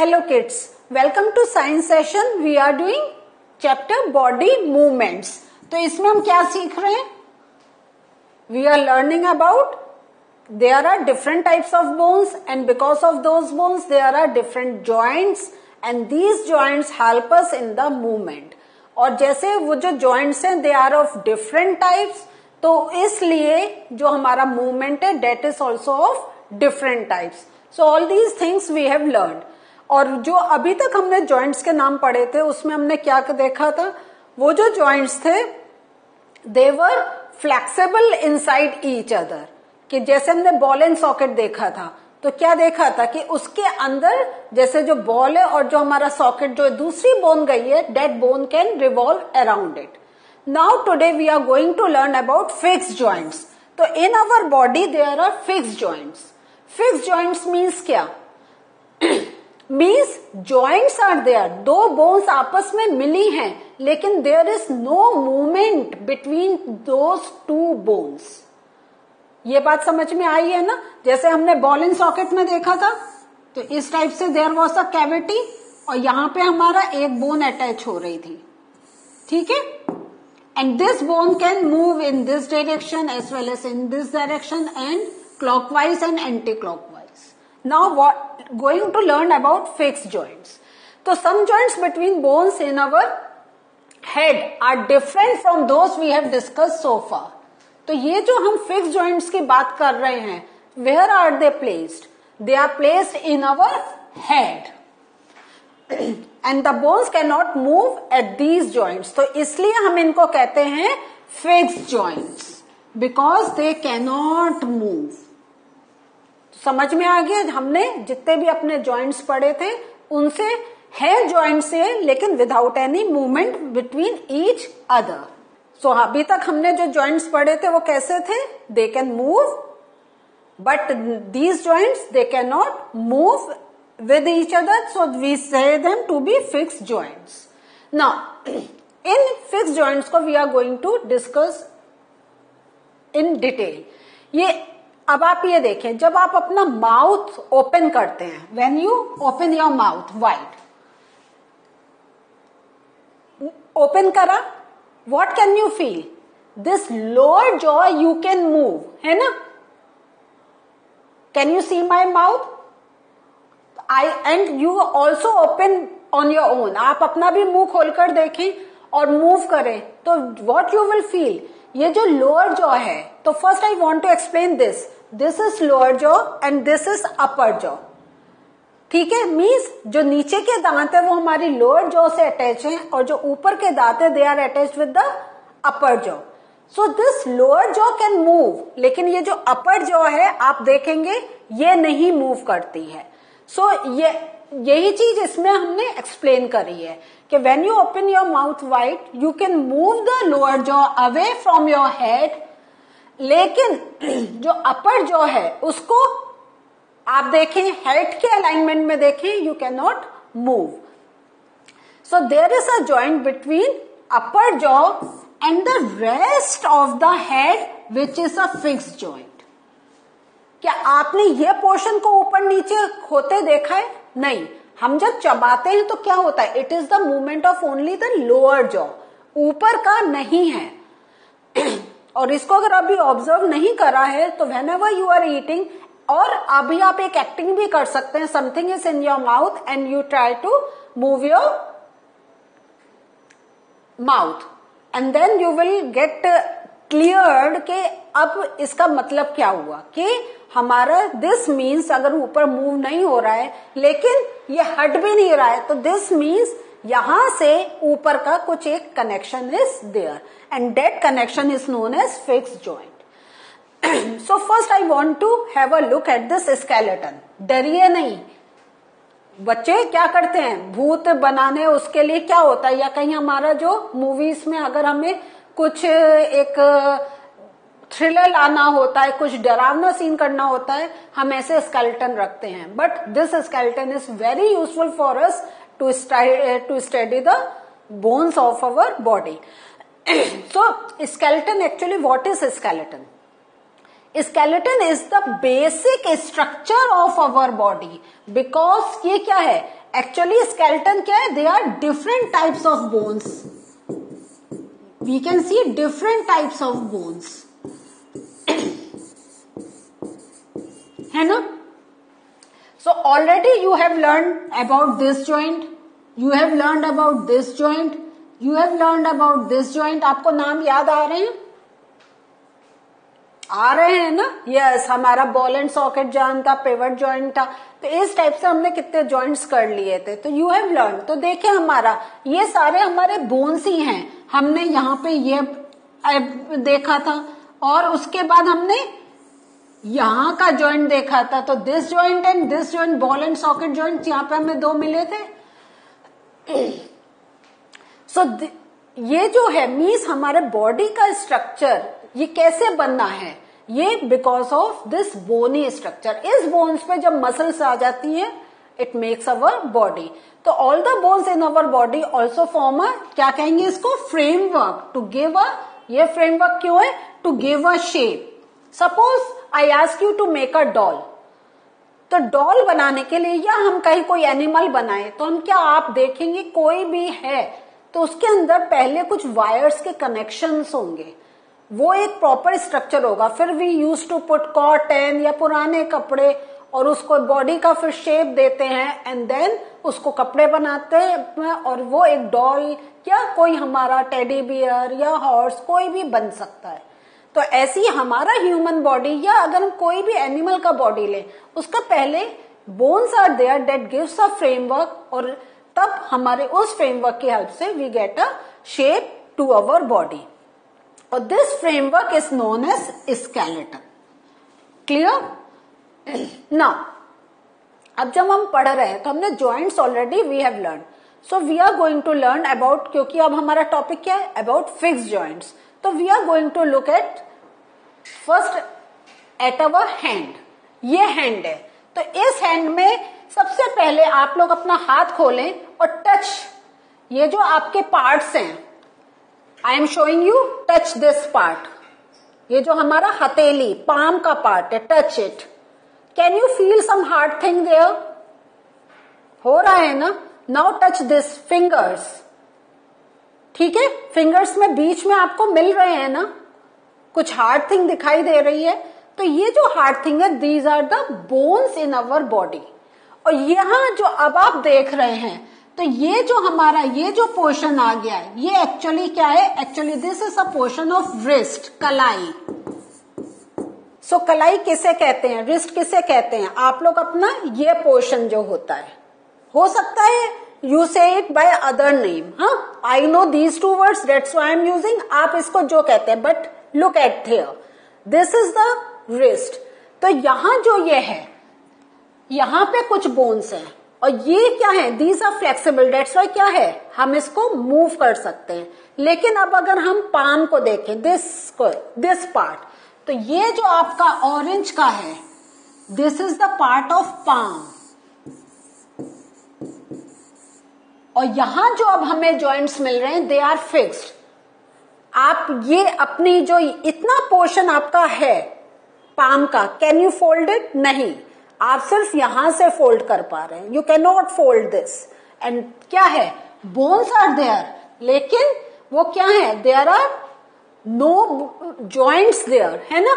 Hello kids, welcome to science session. We are doing chapter body movements. तो इसमें हम क्या सीख रहे हैं? We are learning about there are different types of bones and because of those bones there are different joints and these joints help us in the movement. और जैसे वो जो joints हैं they are of different types, तो इसलिए जो हमारा movement है that is also of different types. So all these things we have learned. और जो अभी तक हमने जॉइंट्स के नाम पढ़े थे उसमें हमने क्या देखा था? वो जो जॉइंट्स थे दे वर फ्लेक्सिबल इनसाइड ईच अदर, कि जैसे हमने बॉल एंड सॉकेट देखा था तो क्या देखा था कि उसके अंदर जैसे जो बॉल है और जो हमारा सॉकेट जो दूसरी बोन गई है that bone can revolve around it. Now today we are going to learn about fixed joints. तो in our body there are fixed joints. Fixed joints means क्या? मीन्स जॉइंट्स आर देयर, दो bones आपस में मिली हैं लेकिन there is no movement between those two bones. ये बात समझ में आई है ना? जैसे हमने बॉल एंड सॉकेट में देखा था तो इस टाइप से देयर वाज अ कैविटी और यहां पे हमारा एक बोन अटैच हो रही थी, ठीक है. And this bone can move in this direction as well as in this direction and clockwise and anti-clockwise. Now what going to learn about fixed joints. So some joints between bones in our head are different from those we have discussed so far. तो ये जो हम fixed joints की बात कर रहे हैं, where are they placed? They are placed in our head. And the bones cannot move at these joints. तो इसलिए हम इनको कहते हैं fixed joints because they cannot move. समझ में आ गया? हमने जितने भी अपने जॉइंट्स पढ़े थे उनसे है जॉइंट से लेकिन without any movement between each other. So अभी तक हमने जो जॉइंट्स पढ़े थे वो कैसे थे? They can move but these joints they can not move with each other, so we say them to be fixed joints. Now in fixed joints को we are going to discuss in detail. ये अब आप ये देखें, जब आप अपना mouth open करते हैं, when you open your mouth wide, open करा, what can you feel? This lower jaw you can move, है ना? Can you see my mouth? I and you also open on your own. आप अपना भी मुंह खोलकर देखें और मूव करें तो व्हाट यू विल फील? ये जो लोअर जॉ है, तो first I want to explain this. This is lower jaw and this is upper jaw, ठीक है. मीन्स जो नीचे के दांत है वो हमारी लोअर जॉ से अटैच हैं और जो ऊपर के दांत है they are attach with the upper jaw. So this lower jaw can move, लेकिन ये जो अपर जॉ है आप देखेंगे ये नहीं मूव करती है. सो यही चीज इसमें हमने एक्सप्लेन करी है कि when you open your mouth wide you can move the lower jaw away from your head, लेकिन जो अपर जॉ है उसको आप देखें हेड के अलाइनमेंट में देखें, you can not move. So there is a joint between upper jaw and the rest of the head which is a fixed joint. क्या आपने ये पोर्शन को ऊपर नीचे होते देखा है? नहीं. हम जब चबाते हैं तो क्या होता है? It is the movement of only the lower jaw, ऊपर का नहीं है. और इसको अगर अभी ऑब्जर्व नहीं करा है तो व्हेनेवर यू आर ईटिंग, और अभी आप एक एक्टिंग भी कर सकते हैं, something is in your mouth and you try to move your mouth and then you will get cleared कि अब इसका मतलब क्या हुआ, कि हमारा दिस मीन्स अगर ऊपर मूव नहीं हो रहा है लेकिन ये हट भी नहीं रहा है तो दिस मीन्स यहां से ऊपर का कुछ एक connection is there and that connection is known as fixed joint. So first I want to have a look at this skeleton. डरिए नहीं. बच्चे क्या करते हैं? भूत बनाने उसके लिए क्या होता है, या कहीं हमारा जो मूवीज में अगर हमें कुछ एक थ्रिलर लाना होता है, कुछ डरावना सीन करना होता है, हम ऐसे स्केलेटन रखते हैं. But this skeleton is very useful for us to study the bones of our body. So skeleton, actually what is skeleton? Skeleton is the basic structure of our body because ये क्या है? Actually skeleton क्या है, they are different types of bones, we can see different types of bones, है ना. So already you have learn about this joint, you have learn about this joint, you have learn about this joint. आपको नाम याद आ रहे हैं, आ रहे हैं ना. यस, हमारा बॉल एंड सॉकेट जॉइंट था, पिवट जॉइंट था. तो इस टाइप से हमने कितने जॉइंट्स कर लिए थे. तो यू हैव लर्न. तो देखे हमारा ये सारे हमारे बोन्स ही हैं. हमने यहाँ पे ये देखा था और उसके बाद हमने यहां का जॉइंट देखा था. तो this joint and this joint, ball and socket joint, यहां पे हमें 2 मिले थे. सो ये जो है मीन्स हमारे बॉडी का स्ट्रक्चर ये कैसे बनना है, ये because of this bony structure. इस बोन्स पे जब मसल्स आ जाती है इट मेक्स अवर बॉडी. तो all the bones in our body also form a, क्या कहेंगे इसको, फ्रेमवर्क टू गिव अ. ये फ्रेमवर्क क्यों है, to give a shape. Suppose I ask you to make a doll. तो डॉल बनाने के लिए या हम कहीं कोई एनिमल बनाए तो हम क्या, आप देखेंगे कोई भी है तो उसके अंदर पहले कुछ वायर्स के कनेक्शंस होंगे, वो एक प्रॉपर स्ट्रक्चर होगा. फिर we use to put cotton या पुराने कपड़े और उसको बॉडी का फिर शेप देते हैं एंड देन उसको कपड़े बनाते हैं और वो एक डॉल या कोई हमारा टेडी बियर या हॉर्स कोई भी बन सकता है. तो ऐसी हमारा ह्यूमन बॉडी या अगर हम कोई भी एनिमल का बॉडी ले, उसका पहले bones are there that gives a framework और तब हमारे उस फ्रेमवर्क की हेल्प से we get a shape to our body. और this framework is known as skeleton. Clear. Now अब जब हम पढ़ रहे हैं तो हमने joints already we have learn. So we are going to learn about, क्योंकि अब हमारा टॉपिक क्या है, अबाउट फिक्स्ड जॉइंट्स. तो we are going to look at first at our hand. ये हैंड है. तो इस हैंड में सबसे पहले आप लोग अपना हाथ खोलें और टच ये जो आपके पार्ट्स हैं, I am showing you, touch this part. ये जो हमारा हथेली पाम का पार्ट है, touch it. Can you feel some hard thing there, हो रहा है ना. Now touch this fingers. ठीक है, फिंगर्स में बीच में आपको मिल रहे हैं ना, कुछ हार्ड थिंग दिखाई दे रही है. तो ये जो हार्ड थिंग है, these are the bones in our body. और यहां जो अब आप देख रहे हैं, तो ये जो हमारा ये जो पोर्शन आ गया है, ये एक्चुअली क्या है, actually this is a portion of wrist, कलाई. सो कलाई किसे कहते हैं, रिस्ट किसे कहते हैं, आप लोग अपना ये पोर्शन जो होता है, हो सकता है यू से इट बाय अदर नेम. हाँ, I know these 2 words, that's why I am using. आप इसको जो कहते हैं, but look at here, this is the wrist. तो यहां जो ये है, यहां पे कुछ बोन्स हैं और ये क्या है, these are flexible, that's why क्या है, हम इसको मूव कर सकते हैं. लेकिन अब अगर हम पाम को देखें, दिस पार्ट, तो ये जो आपका ऑरेंज का है, this is the part of palm. और यहां जो अब हमें जॉइंट्स मिल रहे हैं, दे आर फिक्स्ड. आप ये अपनी जो इतना पोर्शन आपका है पाम का, कैन यू फोल्ड इट, नहीं, आप सिर्फ यहां से फोल्ड कर पा रहे हैं. You can not fold this. And क्या है, बोन्स आर देयर, लेकिन वो क्या है, there are no joints there, है ना.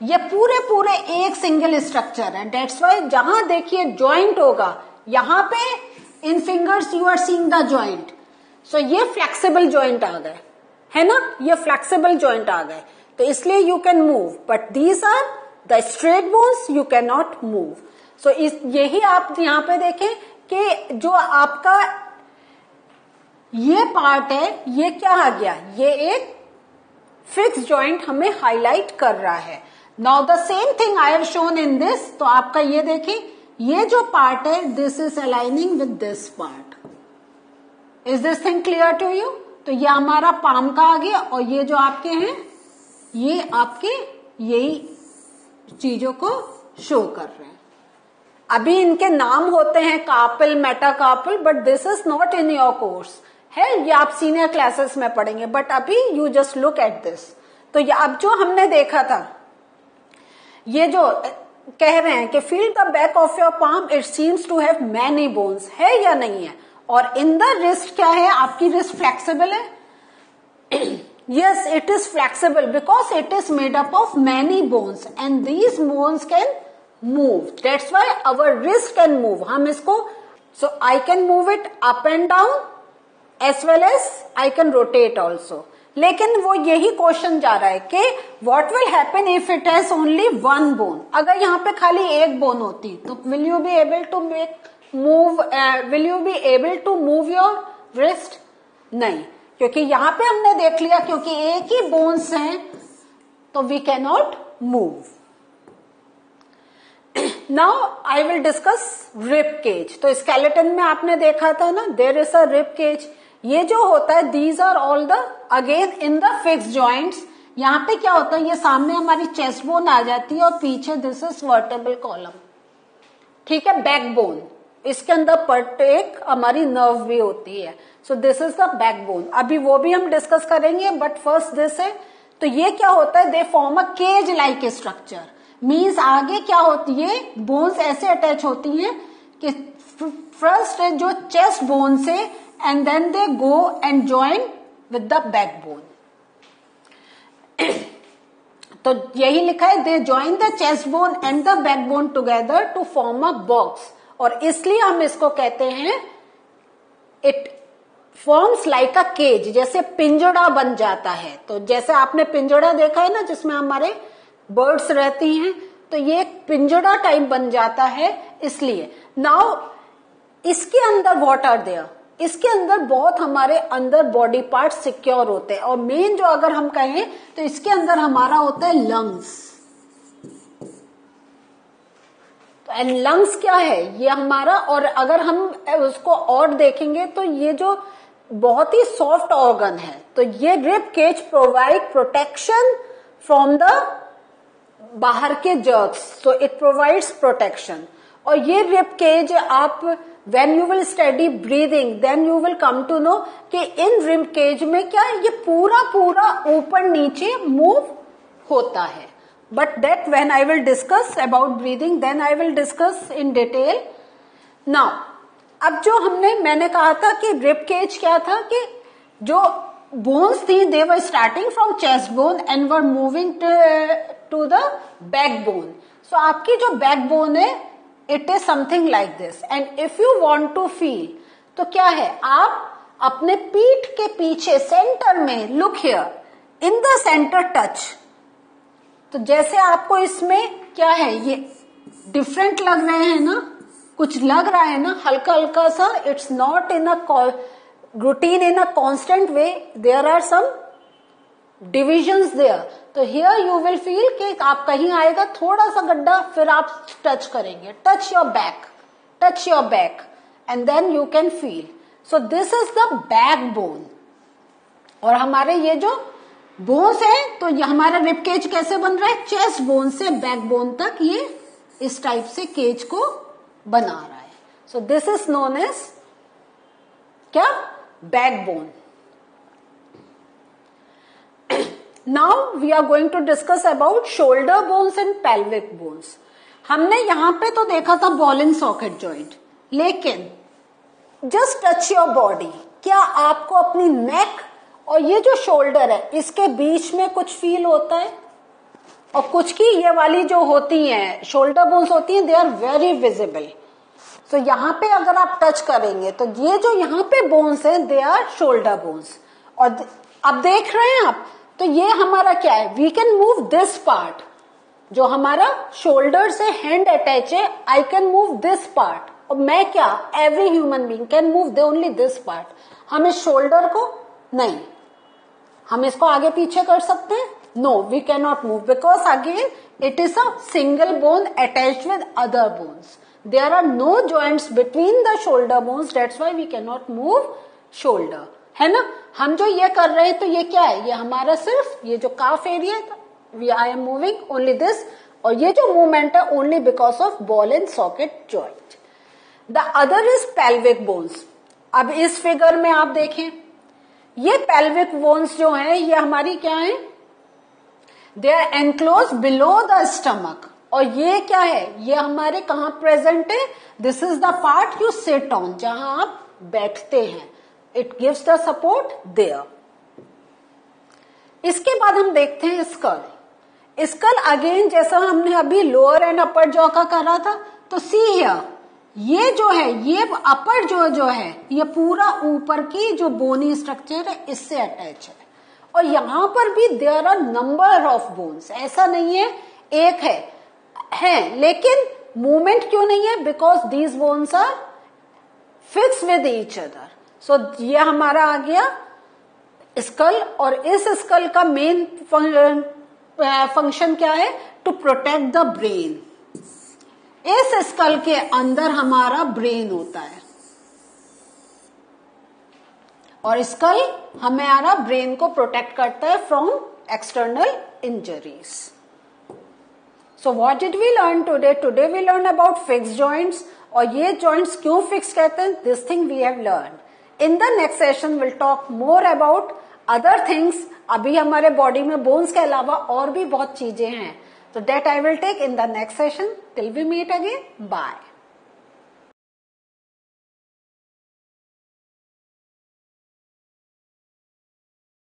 ये पूरे एक सिंगल स्ट्रक्चर है. दैट्स व्हाई जहां देखिए जॉइंट होगा, यहां पे in fingers you are seeing the joint. So ये फ्लेक्सिबल जॉइंट आ गए, है ना, ये फ्लेक्सिबल जॉइंट आ गए. तो इसलिए you can move, but these are the straight bones, you can not move. So यही आप यहां पे देखें कि जो आपका ये पार्ट है, ये क्या आ गया, ये एक फिक्स जॉइंट हमें हाईलाइट कर रहा है. Now the same thing I have shown in this. तो आपका ये देखें, ये जो पार्ट है, this is aligning with this part. Is this thing clear to you. तो ये हमारा पाम का आ गया और ये जो आपके हैं, ये आपके यही चीजों को शो कर रहे हैं. अभी इनके नाम होते हैं carpal, metacarpal, but this is not in your course है, ये आप सीनियर क्लासेस में पढ़ेंगे. बट अभी you just look at this. तो ये अब जो हमने देखा था, ये जो कह रहे हैं कि feel the back of your palm, it seems to have many bones, है या नहीं है? और इन द रिस्ट क्या है? आपकी रिस्ट फ्लेक्सिबल है? Yes, it is flexible because it is made up of many bones and these bones can move. That's why our wrist can move. हम इसको, so I can move it up and down as well as I can rotate also. लेकिन वो यही question जा रहा है कि what will happen if it has only one bone? अगर यहाँ पे खाली एक बोन होती तो will you be able to will you be able to move your wrist? नहीं, क्योंकि यहां पे हमने देख लिया क्योंकि एक ही बोन्स हैं तो we can not move. Now I will discuss rib cage. तो स्केलेटन में आपने देखा था ना, there is a rib cage. ये जो होता है, these are all the again in the fix joints. यहाँ पे क्या होता है, ये सामने हमारी चेस्ट बोन आ जाती है और पीछे दिस इज वर्टेब्रल कॉलम. ठीक है, बैक बोन. इसके अंदर एक हमारी नर्व भी होती है. So this is the backbone. अभी वो भी हम डिस्कस करेंगे, बट फर्स्ट दिस है. तो ये क्या होता है, they form a cage like structure. Means आगे क्या होती है, बोन्स ऐसे अटैच होती हैं कि फर्स्ट जो चेस्ट बोन से and then they go and join with the backbone. तो यही लिखा है, they join the chest bone and the backbone together to form a box. और इसलिए हम इसको कहते हैं it forms like a cage, जैसे पिंजड़ा बन जाता है. तो जैसे आपने पिंजड़ा देखा है ना, जिसमें हमारे बर्ड्स रहती हैं, तो ये एक पिंजड़ा टाइप बन जाता है. इसलिए नाउ इसके अंदर व्हाट आर देयर, इसके अंदर बहुत हमारे अंदर बॉडी पार्ट सिक्योर होते हैं. और मेन जो अगर हम कहें तो इसके अंदर हमारा होता है लंग्स. एंड लंग्स क्या है, ये हमारा, और अगर हम उसको और देखेंगे तो ये जो बहुत ही सॉफ्ट ऑर्गन है. तो ये rib cage provide protection from the बाहर के jerks. So it provides protection. और ये रिब केज आप when you will study breathing then you will come to know कि इन रिब केज में क्या है, ये पूरा पूरा ऊपर नीचे मूव होता है. But that when I will discuss about breathing, then I will discuss in detail. Now, अब जो मैंने कहा था कि रिब केज क्या था, कि जो बोन्स थी they were starting from chest bone and were moving to the backbone. So आपकी जो backbone है, it is something like this. And if you want to feel, तो क्या है, आप अपने पीठ के पीछे सेंटर में, look here, in the center touch. तो जैसे आपको इसमें क्या है, ये डिफरेंट लग रहे हैं ना, कुछ लग रहा है ना हल्का हल्का सा. It's not in a routine in a constant way, there are some divisions there. तो हियर यू विल फील कि आप कहीं आएगा थोड़ा सा गड्ढा, फिर आप टच करेंगे, touch your back and then you can feel. So this is the back bone. और हमारे ये जो बोन्स है, तो ये हमारा रिब केज कैसे बन रहा है, चेस्ट बोन से बैक बोन तक ये इस टाइप से केज को बना रहा है. So this is known as क्या, backbone. Now we are going to discuss about shoulder bones and pelvic bones. हमने यहां पे तो देखा था बॉल एंड सॉकेट जॉइंट, लेकिन जस्ट टच योर बॉडी, क्या आपको अपनी नेक और ये जो शोल्डर है इसके बीच में कुछ फील होता है? और कुछ की ये वाली जो होती हैं शोल्डर बोन्स होती हैं, दे आर वेरी विजिबल. सो यहाँ पे अगर आप टच करेंगे तो ये जो यहाँ पे बोन्स हैं दे आर शोल्डर बोन्स. और अब देख रहे हैं आप, तो ये हमारा क्या है, we can move this part, जो हमारा शोल्डर से हैंड अटैच है, I can move this part. और मैं क्या, every human being can move only this part. हम इस शोल्डर को नहीं, हम इसको आगे पीछे कर सकते हैं? No, we can not move because again it is a single bone attached with other bones. There are no joints between the shoulder bones, that's why we can not move shoulder. है ना, हम जो ये कर रहे हैं तो ये क्या है, ये हमारा सिर्फ ये जो काफ एरिया है, I am moving only this. और ये जो मूवमेंट है only because of ball and socket joint. The other is pelvic bones. अब इस फिगर में आप देखें, ये पेल्विक बोन्स जो हैं ये हमारी क्या है, they are enclose below the stomach. और ये क्या है, ये हमारे कहाँ प्रेजेंट है, this is the part you sit on, जहां आप बैठते हैं, it gives the support there. इसके बाद हम देखते हैं स्कल। स्कल अगेन जैसा हमने अभी लोअर एंड अपर जॉ का करा था, तो सी हियर, ये जो है, ये अपर जो है, ये पूरा ऊपर की जो बोनी स्ट्रक्चर है इससे अटैच है। और यहां पर भी there are number of bones, ऐसा नहीं है एक है, लेकिन मूवमेंट क्यों नहीं है, because these bones are fix with each other. So ये हमारा आ गया स्कल, और इस स्कल का मेन फंक्शन क्या है, टू प्रोटेक्ट द ब्रेन। इस स्कल के अंदर हमारा ब्रेन होता है, और स्कल हमारा ब्रेन को प्रोटेक्ट करता है from external injuries. So what did we learn today? Today we learn about fixed joints, और ये जॉइंट्स क्यों फिक्स कहते हैं, this thing we have learn. In the next session will talk more about other things. अभी हमारे body में bones के अलावा और भी बहुत चीजें हैं, so that I will take in the next session. Till we meet again, bye.